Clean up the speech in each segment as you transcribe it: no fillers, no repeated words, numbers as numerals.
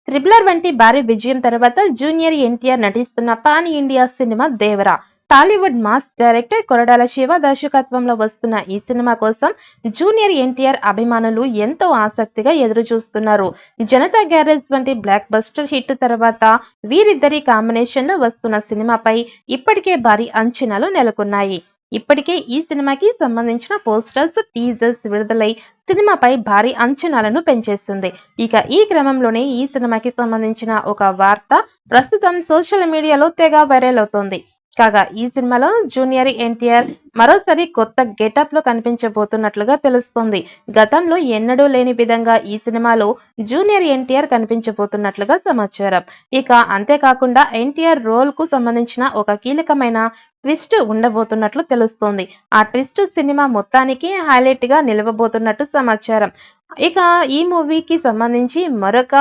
Triple R వంటి భారీ విజయం తర్వాత జూనియర్ ఎన్టీఆర్ నటిస్తున్న పాన్ ఇండియా సినిమా దేవర. టాలీవుడ్ మాస్ డైరెక్టర్ కొరటాల శివ దర్శకత్వంలో వస్తున్న ఈ సినిమా కోసం జూనియర్ ఎన్టీఆర్ అభిమానులు ఎంతో ఆసక్తిగా ఎదురు చూస్తున్నారు. జనతా గ్యారేజ్ వంటి బ్లాక్ బస్టర్ హిట్ తర్వాత వీరిద్దరి కాంబినేషన్ లో వస్తున్న సినిమాపై ఇప్పటికే భారీ అంచనాలు నెలకొన్నాయి. ఇప్పటికే ఈ సినిమాకి సంబంధించిన పోస్టర్స్, టీజర్స్ విడుదలై సినిమాపై భారీ అంచనాలను పెంచేస్తుంది. ఇక ఈ క్రమంలోనే ఈ సినిమాకి సంబంధించిన ఒక వార్త ప్రస్తుతం సోషల్ మీడియాలో తెగ వైరల్ అవుతోంది. కాగా ఈ సినిమాలో జూనియర్ ఎన్టీఆర్ మరోసారి కొత్త గెటప్ లో కనిపించబోతున్నట్లుగా తెలుస్తోంది. గతంలో ఎన్నడూ లేని విధంగా ఈ సినిమాలో జూనియర్ ఎన్టీఆర్ కనిపించబోతున్నట్లుగా సమాచారం. ఇక అంతేకాకుండా ఎన్టీఆర్ రోల్ కు సంబంధించిన ఒక కీలకమైన ట్విస్ట్ ఉండబోతున్నట్లు తెలుస్తోంది. ఆ ట్విస్ట్ సినిమా మొత్తానికి హైలైట్ గా నిలవబోతున్నట్టు సమాచారం. ఇక ఈ మూవీకి సంబంధించి మరొక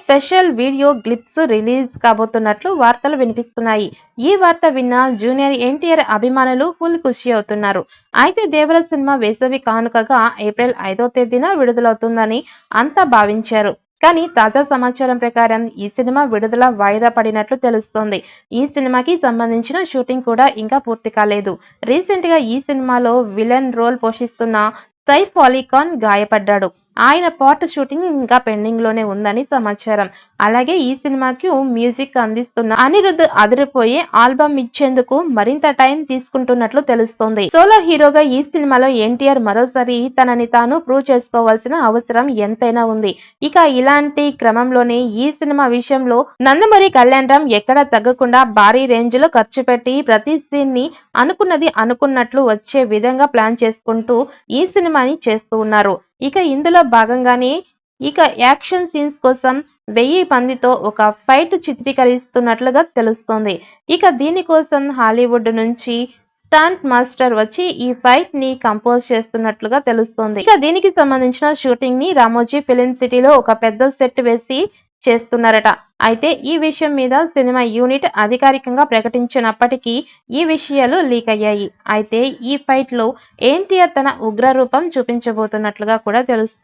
స్పెషల్ వీడియో క్లిప్స్ రిలీజ్ కాబోతున్నట్లు వార్తలు వినిపిస్తున్నాయి. ఈ వార్త విన్న జూనియర్ ఎన్టీఆర్ అభిమానులు ఫుల్ ఖుషి అవుతున్నారు. అయితే దేవర సినిమా వేసవి కానుకగా ఏప్రిల్ 5వ తేదీన విడుదలవుతుందని అంతా భావించారు. కానీ తాజా సమాచారం ప్రకారం ఈ సినిమా విడుదల వాయిదా పడినట్లు తెలుస్తోంది. ఈ సినిమాకి సంబంధించిన షూటింగ్ కూడా ఇంకా పూర్తి కాలేదు. రీసెంట్ గా ఈ సినిమాలో విలన్ రోల్ పోషిస్తున్న సైఫ్ అలీ ఖాన్ గాయపడ్డాడు. ఆయన పార్ట్ షూటింగ్ ఇంకా పెండింగ్ లోనే ఉందని సమాచారం. అలాగే ఈ సినిమాకి మ్యూజిక్ అందిస్తున్న అనిరుద్ అదిరిపోయే ఆల్బమ్ ఇచ్చేందుకు మరింత టైం తీసుకుంటున్నట్లు తెలుస్తోంది. సోలో హీరోగా ఈ సినిమాలో ఎన్టీఆర్ మరోసారి తనని తాను ప్రూవ్ చేసుకోవాల్సిన అవసరం ఎంతైనా ఉంది. ఇక ఇలాంటి క్రమంలోనే ఈ సినిమా విషయంలో నందమూరి కళ్యాణ్ రామ్ ఎక్కడా తగ్గకుండా భారీ రేంజ్ లో ఖర్చు పెట్టి ప్రతి సీన్ ని అనుకున్నది అనుకున్నట్లు వచ్చే విధంగా ప్లాన్ చేసుకుంటూ ఈ సినిమాని చేస్తూ ఉన్నారు. ఇక ఇందులో భాగంగానే ఇక యాక్షన్ సీన్స్ కోసం 1000 మందితో ఒక ఫైట్ చిత్రీకరిస్తున్నట్లుగా తెలుస్తోంది. ఇక దీనికోసం హాలీవుడ్ నుంచి స్టంట్ మాస్టర్ వచ్చి ఈ ఫైట్ ని కంపోజ్ చేస్తున్నట్లుగా తెలుస్తోంది. ఇక దీనికి సంబంధించిన షూటింగ్ ని రామోజీ ఫిలిం సిటీలో ఒక పెద్ద సెట్ వేసి చేస్తున్నారట. అయితే ఈ విషయం మీద సినిమా యూనిట్ అధికారికంగా ప్రకటించినప్పటికీ ఈ విషయాలు లీక్ అయ్యాయి. అయితే ఈ ఫైట్ లో ఎన్టీఆర్ తన ఉగ్ర రూపం చూపించబోతున్నట్లుగా కూడా తెలుస్తోంది.